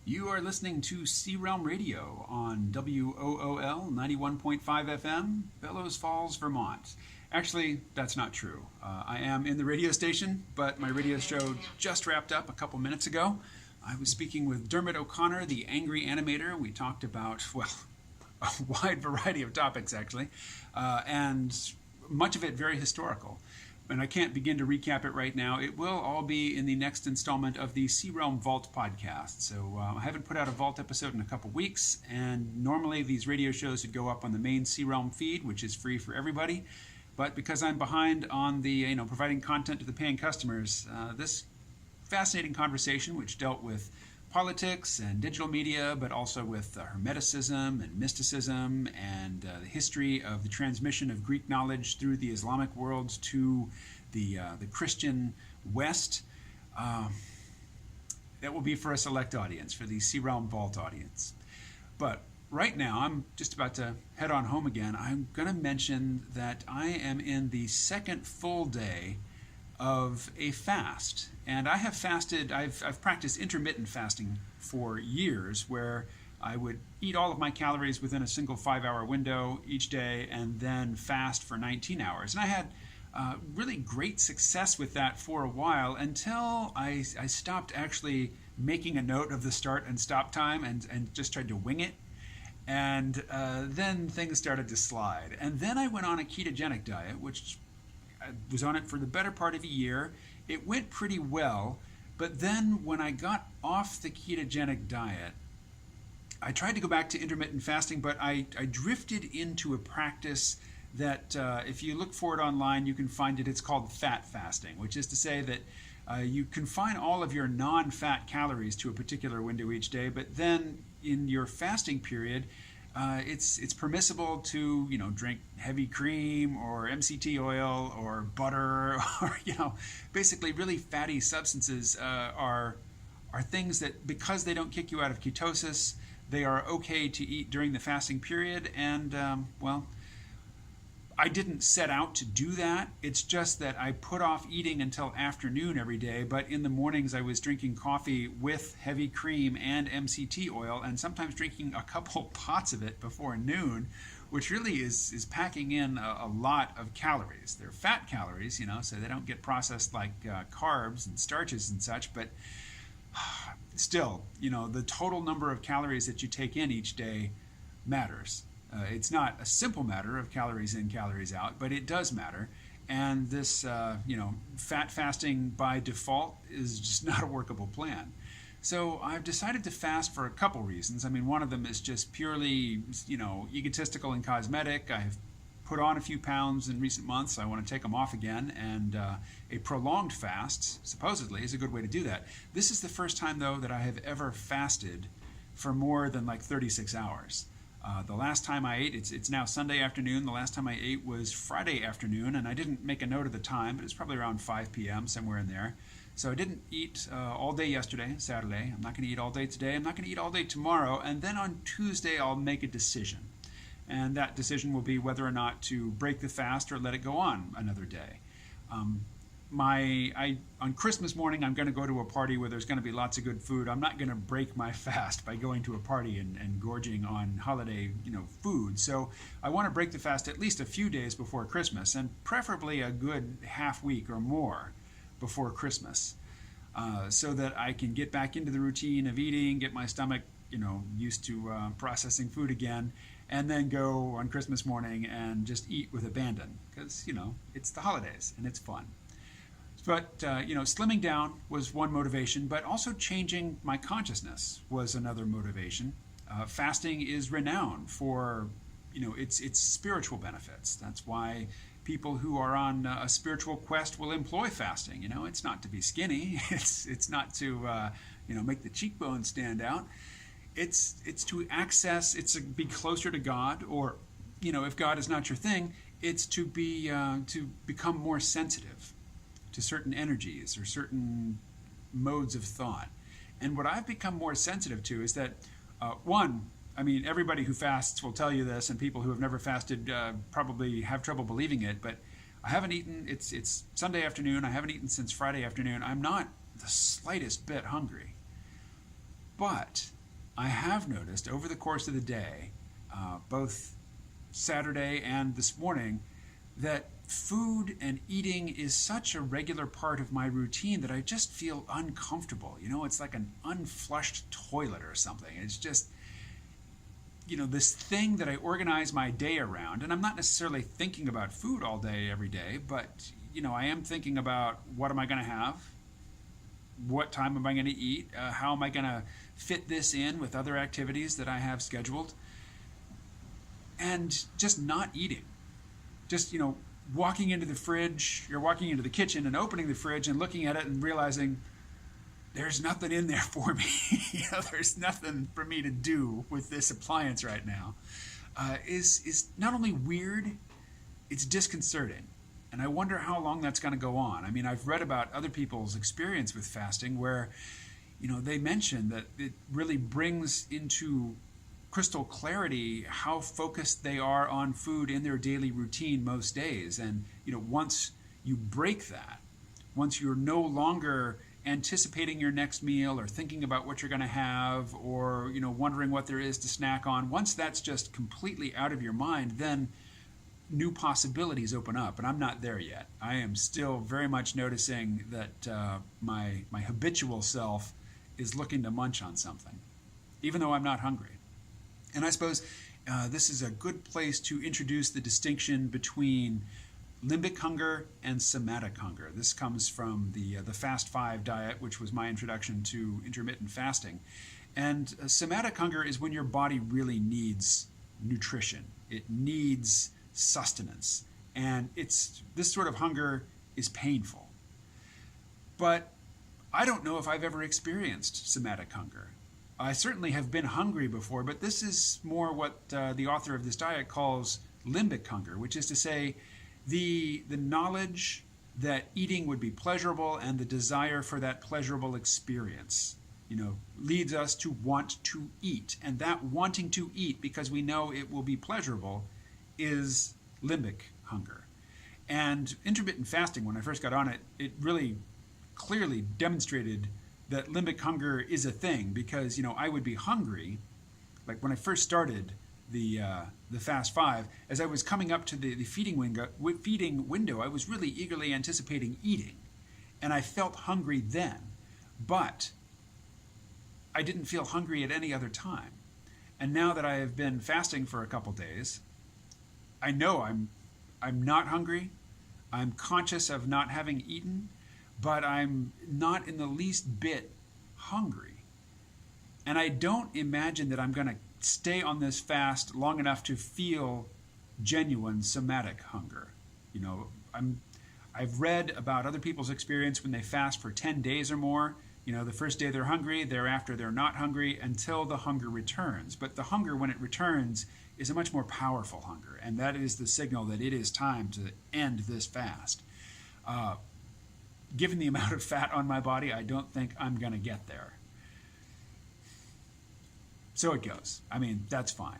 You are listening to Sea Realm Radio on WOOL 91.5 FM, Bellows Falls, Vermont. Actually, that's not true. I am in the radio station, but my radio show just wrapped up a couple minutes ago. I was speaking with Dermot O'Connor, the angry animator. We talked about, well, a wide variety of topics, actually, and much of it very historical. And I can't begin to recap it right now. It will all be in the next installment of the Sea Realm Vault podcast. So I haven't put out a Vault episode in a couple weeks, and normally these radio shows would go up on the main Sea Realm feed, which is free for everybody. But because I'm behind on the providing content to the paying customers, this fascinating conversation, which dealt with politics and digital media, but also with Hermeticism and mysticism and the history of the transmission of Greek knowledge through the Islamic world to the Christian West. That will be for a select audience, for the Sea Realm Vault audience. But right now, I'm just about to head on home again. I'm going to mention that I am in the second full day of a fast. And I have fasted, I've practiced intermittent fasting for years, where I would eat all of my calories within a single 5-hour window each day and then fast for 19 hours. And I had really great success with that for a while until I stopped actually making a note of the start and stop time and just tried to wing it. And then things started to slide. And then I went on a ketogenic diet, which I was on it for the better part of a year. It went pretty well, but then when I got off the ketogenic diet, I tried to go back to intermittent fasting, but I drifted into a practice that if you look for it online, you can find it. It's called fat fasting, which is to say that you confine all of your non-fat calories to a particular window each day, but then in your fasting period, it's permissible to drink heavy cream or MCT oil or butter or basically really fatty substances are things that, because they don't kick you out of ketosis, they are okay to eat during the fasting period. And I didn't set out to do that. It's just that I put off eating until afternoon every day, but in the mornings I was drinking coffee with heavy cream and MCT oil, and sometimes drinking a couple pots of it before noon, which really is packing in a lot of calories. They're fat calories, so they don't get processed like carbs and starches and such, but still, the total number of calories that you take in each day matters. It's not a simple matter of calories in, calories out, but it does matter. And this, fat fasting by default is just not a workable plan. So I've decided to fast for a couple reasons. I mean, one of them is just purely, egotistical and cosmetic. I've put on a few pounds in recent months. I want to take them off again. And a prolonged fast, supposedly, is a good way to do that. This is the first time, though, that I have ever fasted for more than like 36 hours. The last time I ate, it's now Sunday afternoon. The last time I ate was Friday afternoon, and I didn't make a note of the time, but it's probably around 5 p.m., somewhere in there. So I didn't eat all day yesterday, Saturday. I'm not going to eat all day today. I'm not going to eat all day tomorrow. And then on Tuesday, I'll make a decision. And that decision will be whether or not to break the fast or let it go on another day. On Christmas morning, I'm going to go to a party where there's going to be lots of good food. I'm not going to break my fast by going to a party and gorging on holiday, food. So I want to break the fast at least a few days before Christmas, and preferably a good half week or more before Christmas, so that I can get back into the routine of eating, get my stomach, used to processing food again, and then go on Christmas morning and just eat with abandon, because it's the holidays and it's fun. But, slimming down was one motivation, but also changing my consciousness was another motivation. Fasting is renowned for, its spiritual benefits. That's why people who are on a spiritual quest will employ fasting. It's not to be skinny. It's not to, make the cheekbones stand out. It's to access, it's to be closer to God, or, if God is not your thing, it's to be, to become more sensitive to certain energies or certain modes of thought. And what I've become more sensitive to is that, everybody who fasts will tell you this, and people who have never fasted probably have trouble believing it, but I haven't eaten, it's Sunday afternoon, I haven't eaten since Friday afternoon. I'm not the slightest bit hungry. But I have noticed over the course of the day, both Saturday and this morning, that food and eating is such a regular part of my routine that I just feel uncomfortable. It's like an unflushed toilet or something. It's just, this thing that I organize my day around. And I'm not necessarily thinking about food all day, every day, but, I am thinking about what am I going to have? What time am I going to eat? How am I going to fit this in with other activities that I have scheduled? And just not eating. Just, walking into the fridge, you're walking into the kitchen and opening the fridge and looking at it and realizing there's nothing in there for me. There's nothing for me to do with this appliance right now. Is not only weird, it's disconcerting. And I wonder how long that's going to go on. I mean, I've read about other people's experience with fasting where, they mention that it really brings into crystal clarity how focused they are on food in their daily routine most days. And, once you break that, once you're no longer anticipating your next meal or thinking about what you're going to have or, wondering what there is to snack on, once that's just completely out of your mind, then new possibilities open up. And I'm not there yet. I am still very much noticing that my habitual self is looking to munch on something, even though I'm not hungry. And I suppose this is a good place to introduce the distinction between limbic hunger and somatic hunger. This comes from the Fast 5 diet, which was my introduction to intermittent fasting. And somatic hunger is when your body really needs nutrition. It needs sustenance. And this sort of hunger is painful. But I don't know if I've ever experienced somatic hunger. I certainly have been hungry before, but this is more what the author of this diet calls limbic hunger, which is to say the knowledge that eating would be pleasurable and the desire for that pleasurable experience, leads us to want to eat. And that wanting to eat because we know it will be pleasurable is limbic hunger. And intermittent fasting, when I first got on it, it really clearly demonstrated that limbic hunger is a thing because, I would be hungry. Like when I first started the Fast 5, as I was coming up to the feeding window, I was really eagerly anticipating eating. And I felt hungry then. But I didn't feel hungry at any other time. And now that I have been fasting for a couple days, I know I'm not hungry. I'm conscious of not having eaten, but I'm not in the least bit hungry. And I don't imagine that I'm going to stay on this fast long enough to feel genuine somatic hunger. I've read about other people's experience when they fast for 10 days or more. The first day they're hungry, thereafter they're not hungry until the hunger returns. But the hunger, when it returns, is a much more powerful hunger. And that is the signal that it is time to end this fast. Given the amount of fat on my body, I don't think I'm going to get there. So it goes. I mean, that's fine.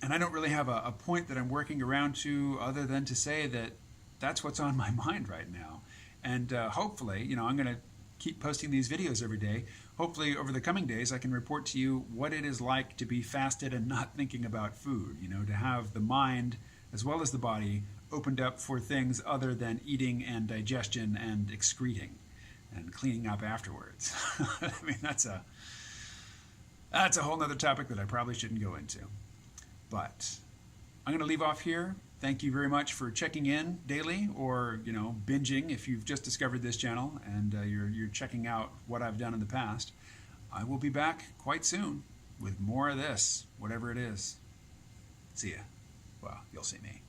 And I don't really have a point that I'm working around to other than to say that that's what's on my mind right now. And hopefully, I'm going to keep posting these videos every day. Hopefully, over the coming days, I can report to you what it is like to be fasted and not thinking about food, to have the mind as well as the body opened up for things other than eating and digestion and excreting and cleaning up afterwards. I mean, that's a whole nother topic that I probably shouldn't go into. But I'm going to leave off here. Thank you very much for checking in daily or, binging if you've just discovered this channel and you're checking out what I've done in the past. I will be back quite soon with more of this, whatever it is. See ya. Well, you'll see me.